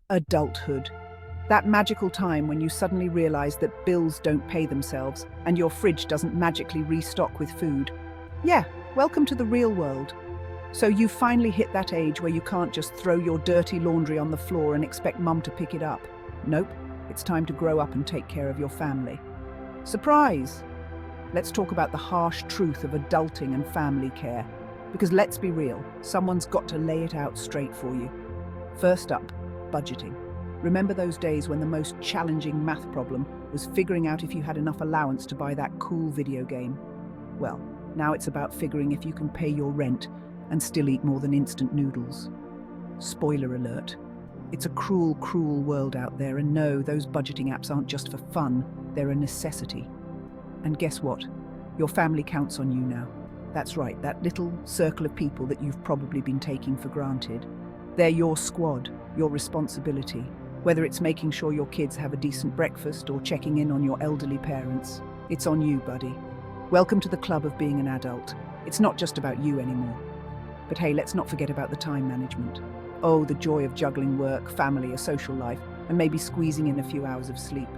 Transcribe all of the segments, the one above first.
Adulthood. That magical time when you suddenly realize that bills don't pay themselves and your fridge doesn't magically restock with food. Yeah, welcome to the real world. So you finally hit that age where you can't just throw your dirty laundry on the floor and expect mum to pick it up. Nope, it's time to grow up and take care of your family. Surprise! Let's talk about the harsh truth of adulting and family care. Because let's be real, someone's got to lay it out straight for you. First up, budgeting. Remember those days when the most challenging math problem was figuring out if you had enough allowance to buy that cool video game? Well, now it's about figuring if you can pay your rent and still eat more than instant noodles. Spoiler alert. It's a cruel, cruel world out there, and no, those budgeting apps aren't just for fun, they're a necessity. And guess what? Your family counts on you now. That's right, that little circle of people that you've probably been taking for granted. They're your squad, your responsibility. Whether it's making sure your kids have a decent breakfast or checking in on your elderly parents, it's on you, buddy. Welcome to the club of being an adult. It's not just about you anymore. But hey, let's not forget about the time management. Oh, the joy of juggling work, family, a social life, and maybe squeezing in a few hours of sleep.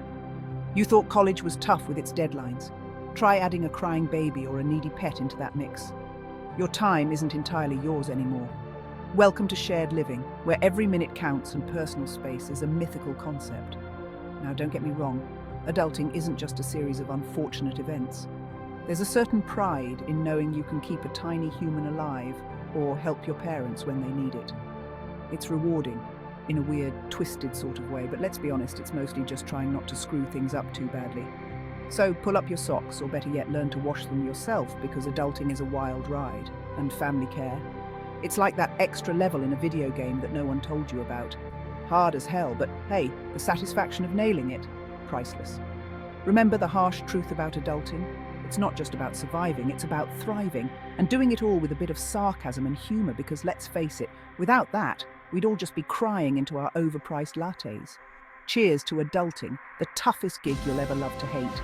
You thought college was tough with its deadlines. Try adding a crying baby or a needy pet into that mix. Your time isn't entirely yours anymore. Welcome to shared living, where every minute counts and personal space is a mythical concept. Now, don't get me wrong, adulting isn't just a series of unfortunate events. There's a certain pride in knowing you can keep a tiny human alive or help your parents when they need it. It's rewarding, in a weird, twisted sort of way, but let's be honest, it's mostly just trying not to screw things up too badly. So pull up your socks, or better yet, learn to wash them yourself, because adulting is a wild ride. And family care. It's like that extra level in a video game that no one told you about. Hard as hell, but hey, the satisfaction of nailing it, priceless. Remember the harsh truth about adulting? It's not just about surviving, it's about thriving, and doing it all with a bit of sarcasm and humor, because let's face it, without that, we'd all just be crying into our overpriced lattes. Cheers to adulting, the toughest gig you'll ever love to hate.